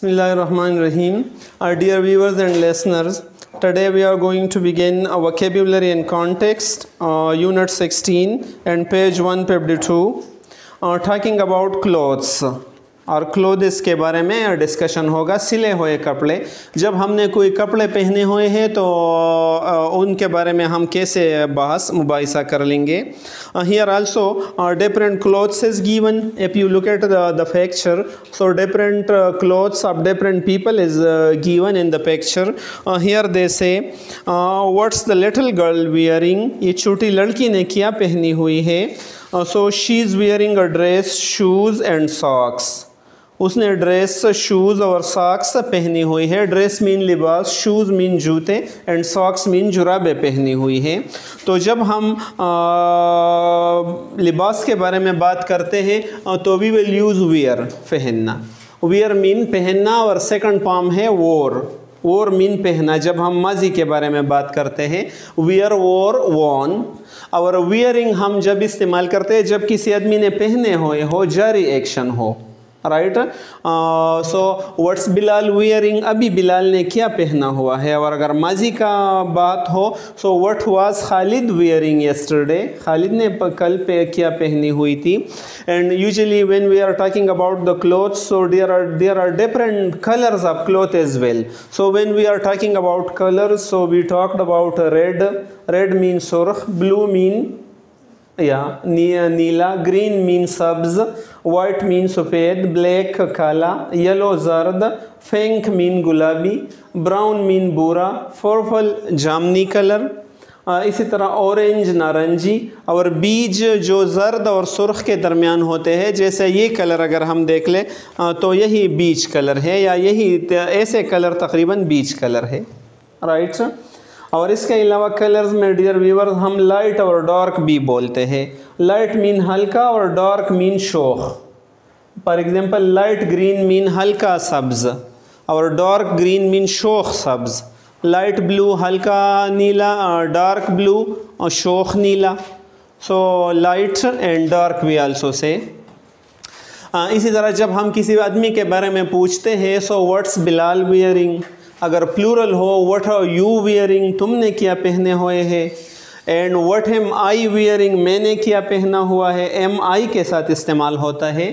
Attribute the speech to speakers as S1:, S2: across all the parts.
S1: Bismillahirrahmanirrahim. Our dear viewers and listeners, today we are going to begin a vocabulary and context, unit 16 and page 152, talking about clothes. और clothes के बारे में discussion होगा। सिले हुए कपड़े, जब हमने कोई कपड़े पहने हुए हैं तो उनके बारे में हम कैसे बहस मुबाहिसा कर लेंगे। Here also different clothes is given. If you look at the picture, so different clothes of different people is given in the picture. Here they say what's the little girl wearing, ये छोटी लड़की ने क्या पहनी हुई है। So she is wearing a dress, shoes and socks. उसने dress, shoes और सॉक्स पहनी हुई है। ड्रेस मीन लिबास, शूज़ मीन जूते एंड सॉक्स मीन जुराबें पहनी हुई हैं। तो जब हम लिबास के बारे में बात करते हैं तो वी विल यूज़ वियर, पहनना। वियर मीन पहनना और सेकंड फॉर्म है वोर। वोर मीन पहना। जब हम माजी के बारे में बात करते हैं वियर, वोर, वॉन। और वियरिंग हम जब इस्तेमाल करते हैं जब किसी आदमी ने पहने हुए हो, जारी एक्शन हो, right. So what's Bilal wearing, अभी बिलाल ने क्या पहना हुआ है। और अगर माजी का बात हो so what was Khalid wearing yesterday, Khalid ने कल पे क्या पहनी हुई थी। And usually when we are talking about the clothes, so there are different colours of cloth as well. So when we are talking about colours, so we talked about red, red mean सुर्ख, blue mean नीला, green mean सब्ज, white mean सफ़ेद, black काला, yellow जर्द, pink mean गुलाबी, brown mean भूरा, purple जामनी colour, इसी तरह ऑरेंज नारंगी। और बीज जो जर्द और सुर्ख के दरमियान होते हैं, जैसे ये कलर अगर हम देख लें तो यही बीज कलर है, या यही ऐसे कलर तकरीबन बीज कलर है, राइट। और इसके अलावा कलर्स में डियर व्यूअर हम लाइट और डार्क भी बोलते हैं। लाइट मीन हल्का और डार्क मीन शोख। For example light green mean हल्का सब्ज़ और डार्क ग्रीन मीन शोख सब्ज़। लाइट ब्लू हल्का नीला, डार्क ब्लू और शोख नीला। So light and dark we also say. इसी तरह जब हम किसी आदमी के बारे में पूछते हैं सो व्हाट्स बिलाल वियरिंग, अगर प्लूरल हो व्हाट आर यू वियरिंग, तुमने क्या पहने हुए हैं। And what am I wearing, मैंने क्या पहना हुआ है। एम आई के साथ इस्तेमाल होता है।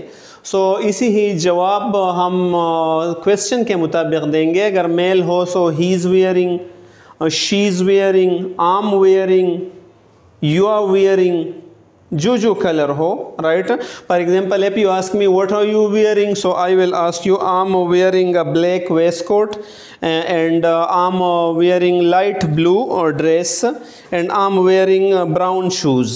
S1: सो इसी ही जवाब हम क्वेश्चन के मुताबिक देंगे। अगर मेल हो so he is wearing, she is wearing, am wearing, you are wearing, जो कलर हो, right. For example if you ask me what are you wearing, so I will ask you I am wearing a black waistcoat and I'm wearing light blue dress and I'm wearing brown shoes,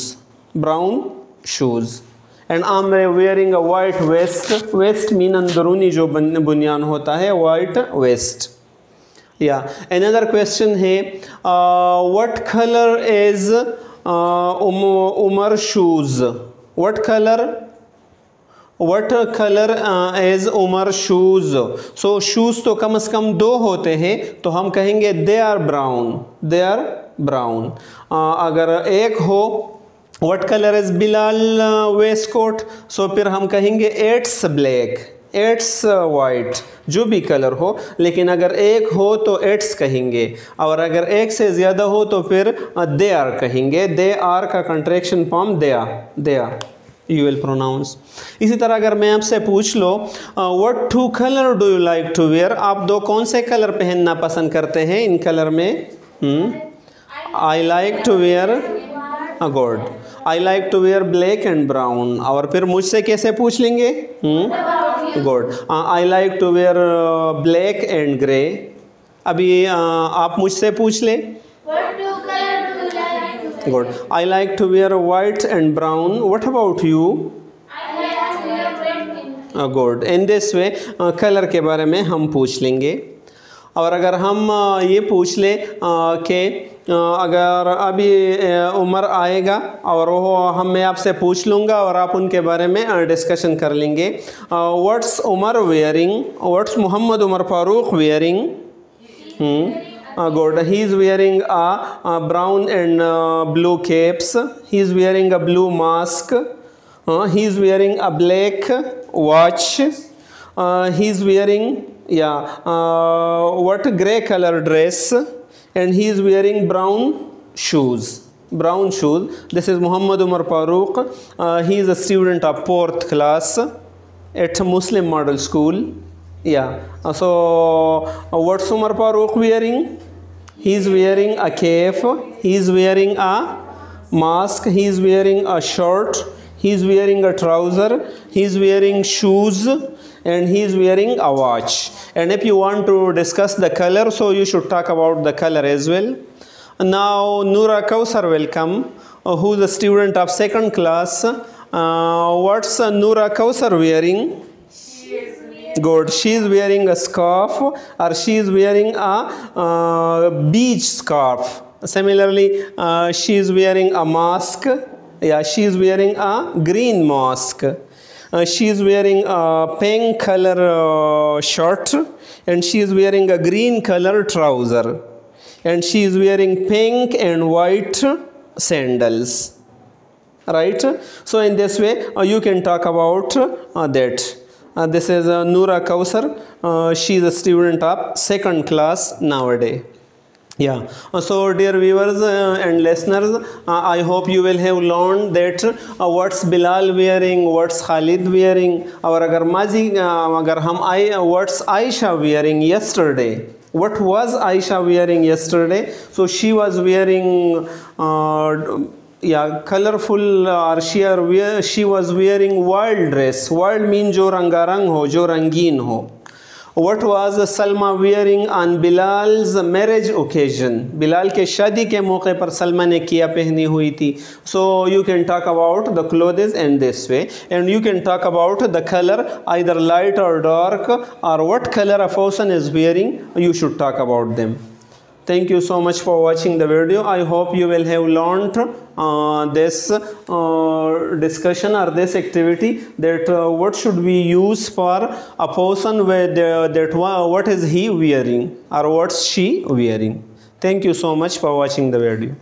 S1: and I'm wearing a white vest. Vest mean अंदरूनी जो बुनियान होता है, white vest. Yeah. Another question है what color is Umar shoes? What color is Umar shoes? So shoes तो कम से कम दो होते हैं तो हम कहेंगे they are brown। अगर एक हो what color is Bilal waistcoat, so फिर हम कहेंगे it's black, it's white, जो भी कलर हो। लेकिन अगर एक हो तो it's कहेंगे, और अगर एक से ज़्यादा हो तो फिर they are कहेंगे। they are का contraction form they are you will pronounce। इसी तरह अगर मैं आपसे पूछ लो what two color do you like to wear, आप दो कौन से कलर पहनना पसंद करते हैं इन कलर में। I like to wear good, I like to wear black and brown। और फिर मुझसे कैसे पूछ लेंगे good, I like to wear black and grey। अभी आप मुझसे पूछ लें good, I like to wear white and brown, what about you। I like to wear red and good। in this way colour के बारे में हम पूछ लेंगे। और अगर हम ये पूछ लें कि अगर अभी उमर आएगा और वो मैं आपसे पूछ लूँगा और आप उनके बारे में डिस्कशन कर लेंगे। What's Umar wearing, what's Mohammad Umar Farooq wearing. Good, he is wearing a brown and blue caps, he is wearing a blue mask, he is wearing a black watch, he is wearing Yeah, what gray color dress, and he is wearing brown shoes. Brown shoes. This is Muhammad Umar Farooq. He is a student of 4th class at a Muslim model school. Yeah. So what's Umar Farooq wearing? He is wearing a cap. He is wearing a mask. He is wearing a shirt. He is wearing a trouser. He is wearing shoes, and he is wearing a watch. And if you want to discuss the color, so you should talk about the color as well. Now Noora Kausar will come, who is a student of 2nd class. What's Noora Kausar wearing? Good. She is wearing a scarf, or she is wearing a beach scarf. Similarly, she is wearing a mask. Yeah, she is wearing a green mask. She is wearing a pink color shirt, and she is wearing a green color trouser, and she is wearing pink and white sandals. Right? So in this way, you can talk about that. This is Noora Kausar. She is a student of 2nd class nowadays. Yeah. So dear viewers and listeners, I hope you will have learned that what's Bilal wearing, what's Khalid wearing, और अगर माजी अगर हम what's Aisha wearing yesterday. What was Aisha wearing yesterday? So she was wearing colorful, or she was wearing wild dress. Wild means जो रंगारंग हो, जो रंगीन हो. What was Salma wearing on Bilal's marriage occasion? Bilal के शादी के मौके पर सलमा ने क्या पहनी हुई थी? So you can talk about the clothes in this way, and you can talk about the color, either light or dark, or what color a person is wearing. You should talk about them. Thank you so much for watching the video. I hope you will have learned this discussion or this activity, that what should we use for a person with what is he wearing or what's she wearing. Thank you so much for watching the video.